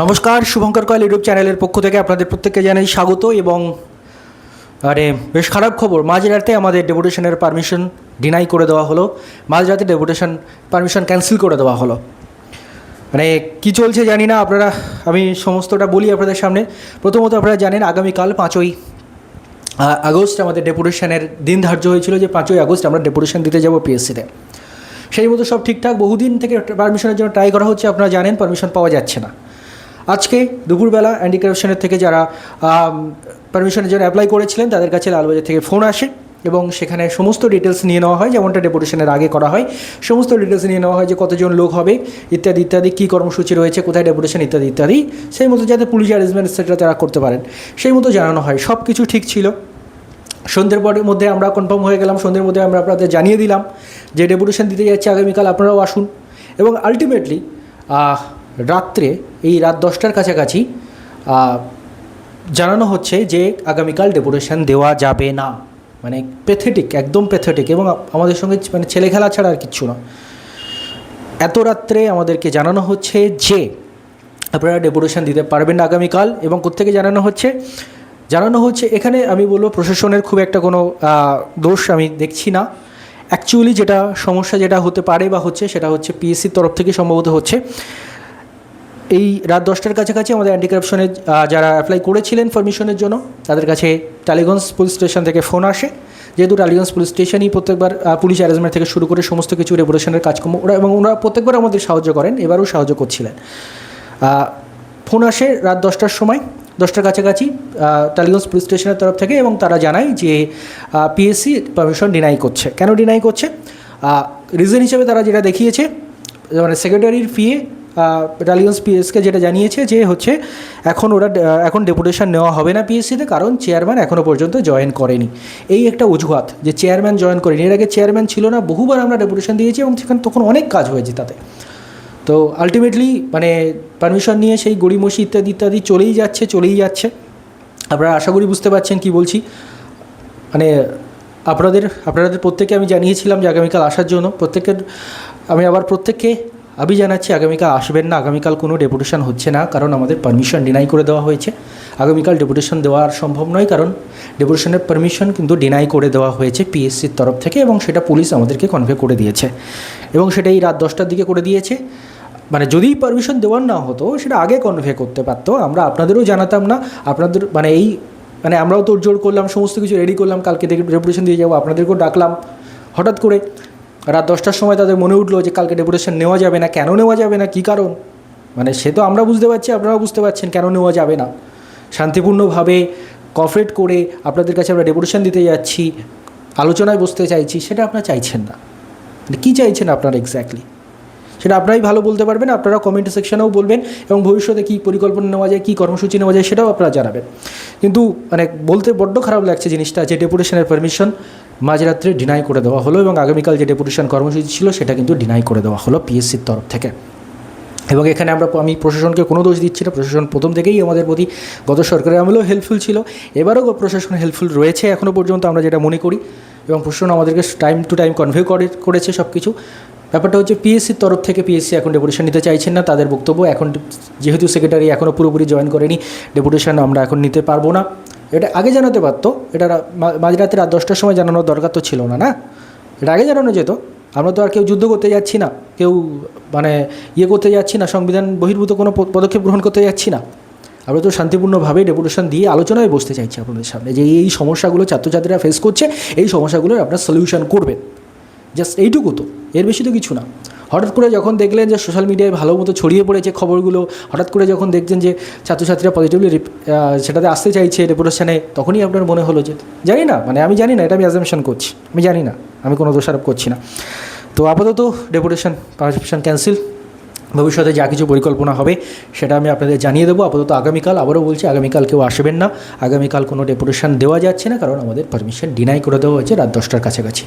নমস্কার, Shubhankar coil YouTube চ্যানেলের পক্ষ থেকে আপনাদের প্রত্যেককে জানাই স্বাগত। এবং বেশ খারাপ খবর, মাঝরাতে আমাদের ডেপুটেশনের পারমিশন ডিনাই করে দেওয়া হলো। মাঝরাতে ডেপুটেশন পারমিশন ক্যান্সেল করে দেওয়া হলো। কী চলছে জানি না, আমি সমস্তটা বলি আপনাদের সামনে। প্রথমত আপনারা জানেন আগামীকাল 5ই আগস্ট আমাদের ডেপুটেশনের দিন ধার্য হয়েছিল যে 5ই আগস্ট আমরা ডেপুটেশন দিতে যাব পিএসসিতে। সেই মতো সব ঠিকঠাক, বহুদিন থেকে পারমিশনের জন্য ট্রাই করা হচ্ছে, আপনারা জানেন পারমিশন পাওয়া যাচ্ছে না। আজকে দুপুরবেলা অ্যান্টি কারাপশনের থেকে যারা পারমিশনের জন্য অ্যাপ্লাই করেছিলেন তাদের কাছে লালবাজার থেকে ফোন আসে এবং সেখানে সমস্ত ডিটেলস নিয়ে নেওয়া হয়, যেমনটা ডেপুটেশনের আগে করা হয়। সমস্ত ডিটেলস নিয়ে নেওয়া হয় যে কতজন লোক হবে ইত্যাদি ইত্যাদি, কী কর্মসূচি রয়েছে, কোথায় ডেপুটেশন ইত্যাদি ইত্যাদি। সেই মতো যাতে পুলিশ অ্যারেঞ্জমেন্ট এটসেট্রা তারা করতে পারেন সেই মতো জানানো হয়। সব কিছু ঠিক ছিল। সন্ধ্যের পরের মধ্যে আমরা কনফার্ম হয়ে গেলাম, সন্ধ্যের মধ্যে আমরা আপনাদের জানিয়ে দিলাম যে ডেপুটেশন দিতে যাচ্ছে আগামীকাল, আপনারাও আসুন। এবং আলটিমেটলি রাত্রে এই রাত 10টার কাছাকাছি জানানো হচ্ছে যে আগামীকাল ডেপুটেশন দেওয়া যাবে না। প্যাথেটিক, একদম প্যাথেটিক। এবং আমাদের সঙ্গে ছেলে খেলা ছাড়া আর কিচ্ছু না। এত রাত্রে আমাদেরকে জানানো হচ্ছে যে আপনারা ডেপুটেশন দিতে পারবেন না আগামীকাল। এবং কোত্থেকে জানানো হচ্ছে এখানে আমি বলবো প্রশাসনের খুব একটা কোনো দোষ আমি দেখছি না। অ্যাকচুয়ালি যেটা সমস্যা যেটা হতে পারে বা হচ্ছে সেটা হচ্ছে পিএসসির তরফ থেকে সম্ভবত হচ্ছে এই রাত 10টার কাছাকাছি আমাদের অ্যান্টি কারাপশনে যারা অ্যাপ্লাই করেছিলেন পারমিশনের জন্য তাদের কাছে টালিগঞ্জ পুলিশ স্টেশন থেকে ফোন আসে। যেহেতু টালিগঞ্জ পুলিশ স্টেশনই প্রত্যেকবার পুলিশ অ্যারেঞ্জমেন্ট থেকে শুরু করে সমস্ত কিছু ডেপুটেশনের কাজকর্ম ওরা প্রত্যেকবার আমাদের সাহায্য করেন, এবারও সাহায্য করছিলেন। ফোন আসে রাত 10টার সময়, 10টার কাছাকাছি টালিগঞ্জ পুলিশ স্টেশনের তরফ থেকে, এবং তারা জানায় যে পিএসসি পারমিশন ডিনাই করছে। কেন ডিনাই করছে রিজন হিসেবে তারা যেটা দেখিয়েছে, সেক্রেটারির ফিয়ে টালিগঞ্জ পিএসকে যেটা জানিয়েছে যে হচ্ছে এখন ডেপুটেশন নেওয়া হবে না পিএসসিতে, কারণ চেয়ারম্যান এখনও পর্যন্ত জয়েন করেনি। এই একটা অজুহাত যে চেয়ারম্যান জয়েন করেনি। এর আগে চেয়ারম্যান ছিল না, বহুবার আমরা ডেপুটেশন দিয়েছি এবং সেখানে তখন অনেক কাজ হয়েছে তাতে। তো আলটিমেটলি পারমিশন নিয়ে সেই গড়িমসি ইত্যাদি ইত্যাদি চলেই যাচ্ছে। আপনারা আশা করি বুঝতে পারছেন কি বলছি। আপনাদের প্রত্যেককে আমি জানিয়েছিলাম যে আগামীকাল আসার জন্য। প্রত্যেককে আমি জানাচ্ছি আগামীকাল আসবেন না। আগামীকাল কোনো ডেপুটেশন হচ্ছে না, কারণ আমাদের পারমিশন ডিনাই করে দেওয়া হয়েছে। আগামীকাল ডেপুটেশন দেওয়া আর সম্ভব নয়, কারণ ডেপুটেশনের পারমিশন কিন্তু ডিনাই করে দেওয়া হয়েছে পিএসসির তরফ থেকে, এবং সেটা পুলিশ আমাদেরকে কনভে করে দিয়েছে। এবং সেটা এই রাত 10টার দিকে করে দিয়েছে। যদি পারমিশন দেওয়ার না হতো সেটা আগে কনভে করতে পারতো, আমরা আপনাদেরও জানাতাম না। আপনাদের আমরাও তোড়জোড় করলাম, সমস্ত কিছু রেডি করলাম, কালকে ডেপুটেশন দিয়ে যাবো, আপনাদেরকেও ডাকলাম। হঠাৎ করে রাত 10টার সময় তাদের মনে উঠলো যে কালকে ডেপুটেশন নেওয়া যাবে না। কেন নেওয়া যাবে না, কী কারণ, সে তো আমরা বুঝতে পারছি, আপনারাও বুঝতে পারছেন কেন নেওয়া যাবে না। শান্তিপূর্ণভাবে কোঅপারেট করে আপনাদের কাছে আমরা ডেপুটেশন দিতে যাচ্ছি, আলোচনায় বসতে চাইছি, সেটা আপনারা চাইছেন না। কী চাইছেন আপনারা এক্স্যাক্টলি সেটা আপনারাই ভালো বলতে পারবেন। আপনারা কমেন্ট সেকশনেও বলবেন এবং ভবিষ্যতে কী পরিকল্পনা নেওয়া যায়, কী কর্মসূচি নেওয়া যায় সেটাও আপনারা জানাবেন। কিন্তু বলতে বড্ড খারাপ লাগছে জিনিসটা, যে ডেপুটেশনের পারমিশন মাঝরাত্রে ডিনাই করে দেওয়া হলো, এবং আগামীকাল যে ডেপুটেশন কর্মসূচি ছিল সেটা কিন্তু ডিনাই করে দেওয়া হলো পিএসসির তরফ থেকে। এবং এখানে আমি প্রশাসনকে কোনো দোষ দিচ্ছি না। প্রশাসন প্রথম থেকেই আমাদের প্রতি গত সরকারের আমলেও হেল্পফুল ছিল, এবারও প্রশাসন হেল্পফুল রয়েছে এখনও পর্যন্ত, আমরা যেটা মনে করি। এবং প্রশাসন আমাদেরকে টাইম টু টাইম কনভে করেছে সব কিছু। ব্যাপারটা হচ্ছে পিএসসির তরফ থেকে পিএসসি এখন ডেপুটেশন নিতে চাইছেন না। তাদের বক্তব্য এখন যেহেতু সেক্রেটারি এখনও পুরোপুরি জয়েন করেনি, ডেপুটেশন আমরা এখন নিতে পারবো না। এটা আগে জানাতে পারতো, এটা মাঝরাতে রাত 10টার সময় জানানোর দরকার তো ছিল না। এটা আগে জানানো যেত। আমরা তো আর কেউ যুদ্ধ করতে যাচ্ছি না, কেউ করতে যাচ্ছি না, সংবিধান বহির্ভূত কোনো পদক্ষেপ গ্রহণ করতে যাচ্ছি না। আমরা তো শান্তিপূর্ণভাবে ডেপুটেশন দিয়ে আলোচনায় বসতে চাইছি আপনাদের সামনে, যে এই সমস্যাগুলো ছাত্রছাত্রীরা ফেস করছে, এই সমস্যাগুলোর আপনারা সলিউশন করবেন। জাস্ট এইটুকু তো, এর বেশি তো কিছু না। হঠাৎ করে যখন দেখলেন যে সোশ্যাল মিডিয়ায় ভালো মতো ছড়িয়ে পড়েছে খবরগুলো, হঠাৎ করে যখন দেখছেন যে ছাত্রছাত্রীরা পজিটিভলি সেটাতে আসতে চাইছে ডেপুটেশনে, তখনই আপনার মনে হলো যে জানি না, আমি জানি না, এটা আমি অ্যাজাম্পশন করছি, আমি জানি না, আমি কোনো দোষারোপ করছি না। তো আপাতত ডেপুটেশন পারমিশন ক্যান্সেল। ভবিষ্যতে যা কিছু পরিকল্পনা হবে সেটা আমি আপনাদের জানিয়ে দেবো। আপাতত আগামীকাল, আবারও বলছি, আগামীকাল কেউ আসবেন না। আগামীকাল কোনো ডেপুটেশন দেওয়া যাচ্ছে না, কারণ আমাদের পারমিশন ডিনাই করে দেওয়া হয়েছে রাত 10টার কাছাকাছি।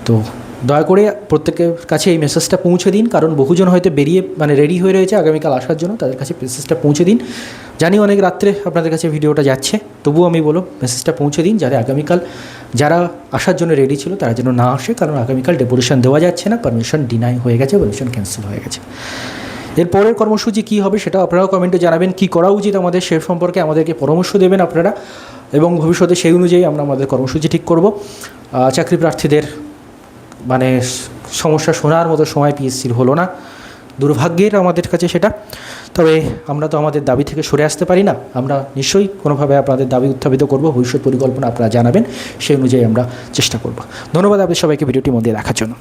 তো দয়া করে প্রত্যেকের কাছে এই মেসেজটা পৌঁছে দিন, কারণ বহুজন হয়তো বেরিয়ে রেডি হয়ে রয়েছে আগামীকাল আসার জন্য, তাদের কাছে মেসেজটা পৌঁছে দিন। জানি অনেক রাত্রে আপনাদের কাছে ভিডিওটা যাচ্ছে, তবুও আমি মেসেজটা পৌঁছে দিন, যাতে আগামীকাল যারা আসার জন্য রেডি ছিল তারা যেন না আসে, কারণ আগামীকাল ডেপুটেশন দেওয়া যাচ্ছে না, পারমিশন ডিনাই হয়ে গেছে, পারমিশন ক্যান্সেল হয়ে গেছে। এর পরের কর্মসূচি কী হবে সেটা আপনারাও কমেন্টে জানাবেন, কী করা উচিত আমাদের সে সম্পর্কে আমাদেরকে পরামর্শ দেবেন আপনারা, এবং ভবিষ্যতে সেই অনুযায়ী আমরা আমাদের কর্মসূচি ঠিক করব। চাকরি প্রার্থীদের মানে সমস্যা শোনার মতো সময় পিএসসির হলো না, দুর্ভাগ্যের আমাদের কাছে সেটা। তবে আমরা তো আমাদের দাবি থেকে সরে আসতে পারি না, আমরা নিশ্চয়ই কোনোভাবে আপনাদের দাবি উত্থাপিত করব, ভবিষ্যৎ পরিকল্পনা আপনারা জানাবেন, সেই অনুযায়ী আমরা চেষ্টা করব। ধন্যবাদ আপনাদের সবাইকে ভিডিওটি মন দিয়ে দেখার জন্য।